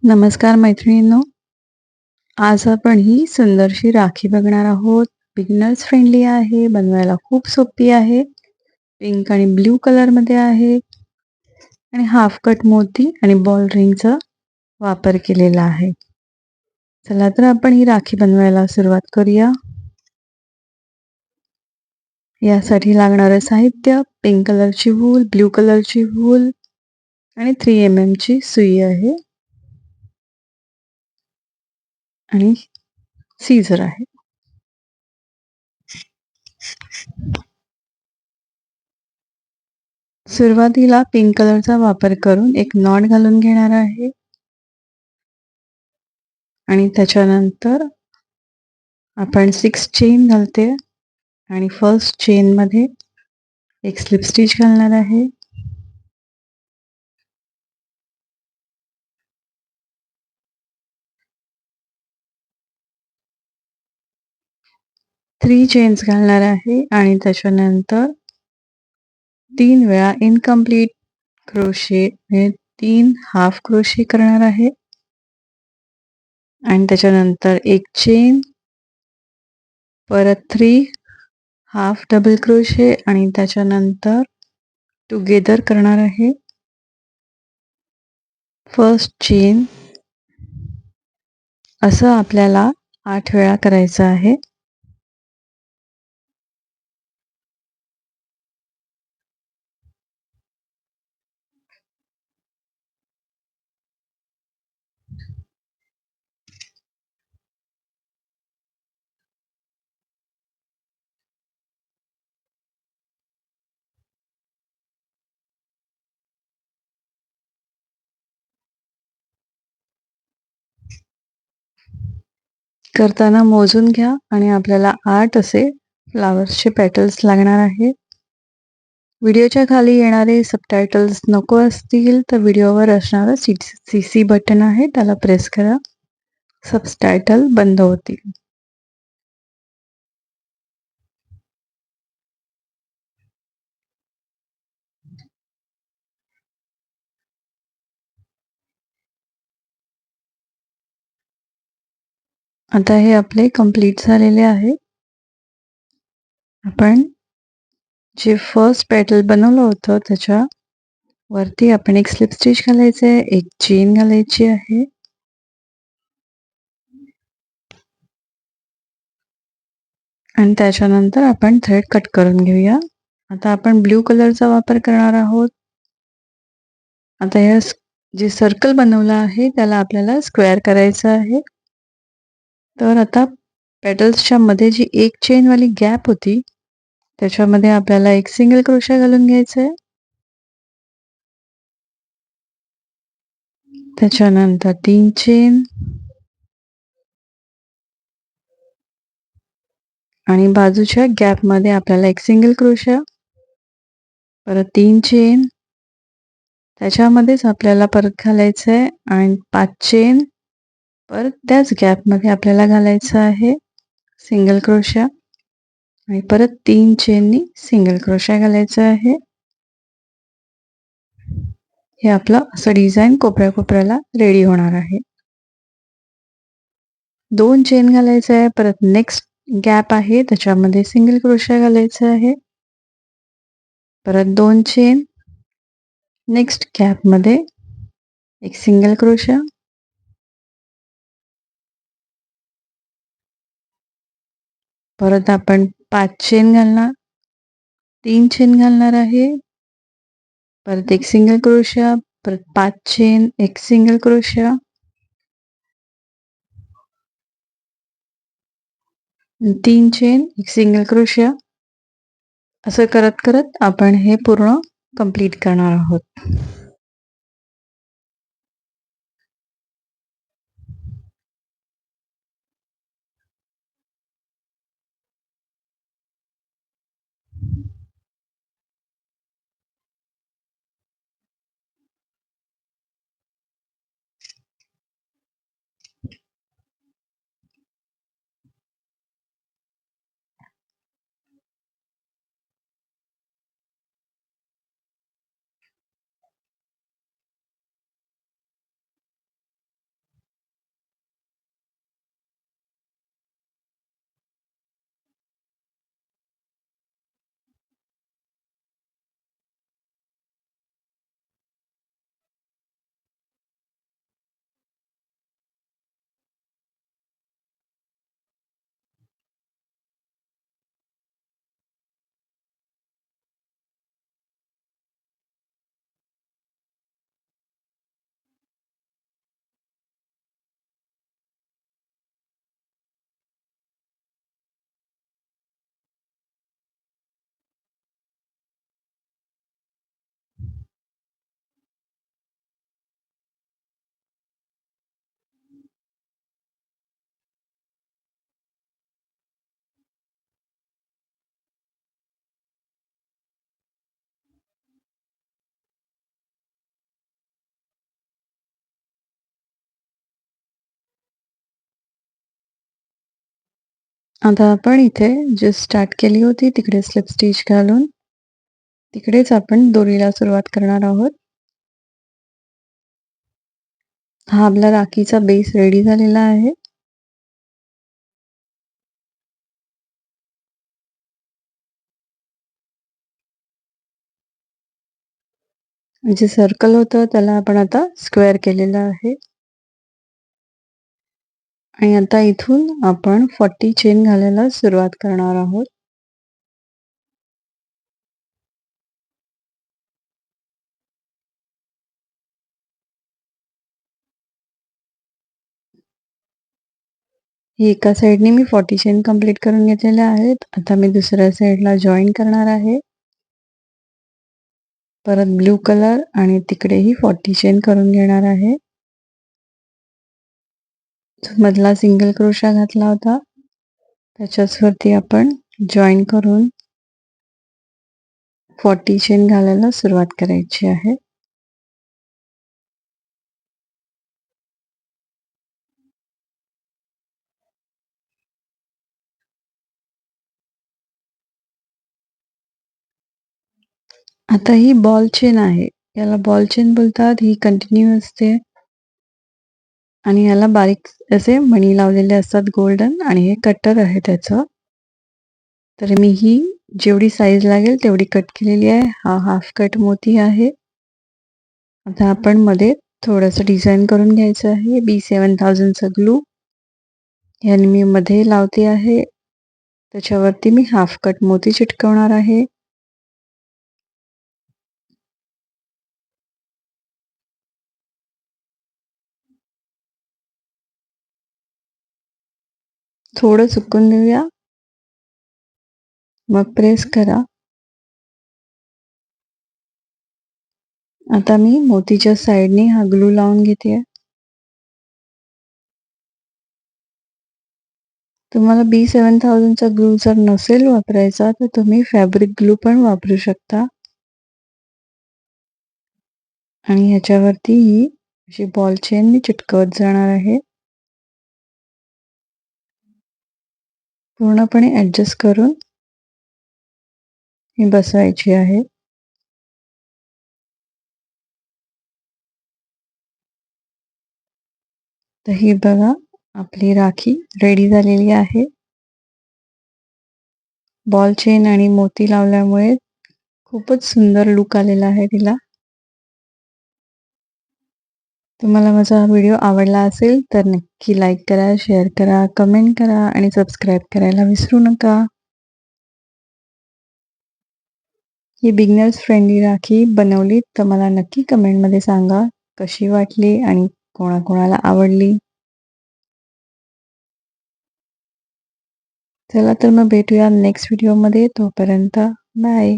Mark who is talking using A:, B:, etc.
A: नमस्कार मैत्रिणींनो, आज आपण ही सुंदरशी राखी बघणार आहोत. बिगिनर्स फ्रेंडली आहे, बनवायला खूप सोपी आहे. पिंक आणि ब्ल्यू कलरमध्ये आहे आणि हाफ कट मोती आणि बॉल रिंगचा वापर केलेला आहे. चला तर आपण ही राखी बनवायला सुरुवात करूया. यासाठी लागणारं साहित्य पिंक कलरची वूल, ब्ल्यू कलरची वूल आणि 3 mm ची सुई आहे आणि सीझर आहे. सुरुवातीला पिंक कलरचा वापर करून एक नॉट घालून घेणार आहे आणि त्याच्यानंतर आपण 6 चेन घालते आणि फर्स्ट चेनमध्ये एक स्लिप स्टिच घालणार आहे. थ्री चेन्स घालणार आहे आणि त्याच्यानंतर 3 वेळा इनकम्प्लीट क्रोशे म्हणजे 3 हाफ क्रोशे करणार आहे आणि त्याच्यानंतर एक चेन, परत 3 हाफ डबल क्रोशे आणि त्याच्यानंतर टुगेदर करणार आहे. फर्स्ट चेन असं आपल्याला 8 वेळा करायचं आहे. करताना मोजून घ्या आणि आपल्याला 8 असे फ्लावर्सचे पेटल्स लागणार आहे. व्हिडिओच्या खाली येणारे सबटायटल्स नको असतील तर व्हिडिओवर असणारं CC बटन आहे त्याला प्रेस करा. सबटायटल बंद होतील. आता हे आपले कंप्लीट झालेले आहे. आपण जे फर्स्ट पेटल बनवलं होतं त्याच्या वरती आपण एक स्लिप स्टिच घालायचं आहे, एक चेन घालायची आहे आणि त्याच्यानंतर आपण थ्रेड कट करून घेऊया. आता आपण ब्ल्यू कलरचा वापर करणार आहोत. आता या जे सर्कल बनवलं आहे त्याला आपल्याला स्क्वेअर करायचं आहे. तर आता पेटल्सच्या मध्ये जी एक चेनवाली गॅप होती त्याच्यामध्ये आपल्याला एक सिंगल क्रोशा घालून घ्यायचं आहे. त्याच्यानंतर 3 चेन आणि बाजूच्या गॅपमध्ये आपल्याला एक सिंगल क्रोशा, परत 3 चेन, त्याच्यामध्येच आपल्याला परत घालायचं आहे आणि 5 चेन, परत त्याच गॅपमध्ये आपल्याला घालायचं आहे सिंगल क्रोशा आणि परत 3 चेननी सिंगल क्रोशा घालायचं आहे. हे आपलं असं डिझाईन कोपऱ्याला रेडी होणार आहे. 2 चेन घालायचं आहे, परत नेक्स्ट गॅप आहे त्याच्यामध्ये सिंगल क्रोशा घालायचं आहे, परत 2 चेन, नेक्स्ट गॅपमध्ये एक सिंगल क्रोशा, परत आपण 5 चेन घालणार, 3 चेन घालणार आहे, परत एक सिंगल क्रोशा, परत 5 चेन, एक सिंगल क्रोशा, 3 चेन, एक सिंगल क्रोशा, असं करत करत आपण हे पूर्ण कंप्लीट करणार आहोत. आता आपण इथे जे स्टार्ट केली होती तिकडे स्लिप स्टिच घालून तिकडेच आपण दोरीला सुरुवात करणार आहोत. हा आपला राखीचा बेस रेडी झालेला आहे. जे सर्कल होतं त्याला आपण आता स्क्वेअर केलेलं आहे. आणि आता इथून आपण 40 चेन घालायला सुरुवात करणार आहोत. ही एका साईडने मी 40 चेन कंप्लीट करून घेतलेल्या आहेत. आता मी दुसऱ्या साईडला जॉईन करणार आहे. परत ब्लू कलर आणि तिकडेही 40 चेन करून घेणार आहे. मधला सिंगल क्रोशा घातला होता त्याच्यावरती आपण जॉईन करून 40 चेन घालायला सुरुवात करायची आहे. आता ही बॉल चेन आहे, याला बॉल चेन बोलतात. ही कंटिन्यू असते आणि याला बारीक असे मणी लावलेले असतात गोल्डन आणि हे कटर आहे त्याचं. तर मी ही जेवढी साईज लागेल तेवढी कट केलेली आहे. हा हाफ कट मोती आहे. आता आपण मध्ये थोडंसं डिझाईन करून घ्यायचं आहे. B7000चा ग्लू याने मी मध्ये लावते आहे. त्याच्यावरती मी हाफ कट मोती चिटकवणार आहे. थोडं सुकून देऊया, मग प्रेस करा. आता मी मोतीच्या साईडने हा ग्लू लावून घेते. तुम्हाला B7000चा ग्लू जर नसेल वापरायचा तर तुम्ही फॅब्रिक ग्लू पण वापरू शकता. आणि ह्याच्यावरती ही अशी बॉल चेन मी चिटकवत जाणार आहे. पूर्णपणे ॲडजस्ट करून ही बसवायची आहे. तर ही बघा आपली राखी रेडी झालेली आहे. बॉल चेन आणि मोती लावल्यामुळे खूपच सुंदर लुक आलेला आहे तिला. तुम्हाला माझा हा व्हिडिओ आवडला असेल तर नक्की लाईक करा, शेअर करा, कमेंट करा आणि सबस्क्राईब करायला विसरू नका. ही बिगनर्स फ्रेंडली राखी बनवली तर मला नक्की कमेंटमध्ये सांगा कशी वाटली आणि कोणाकोणाला आवडली. चला तर मग भेटूया नेक्स्ट व्हिडिओमध्ये. तोपर्यंत बाय.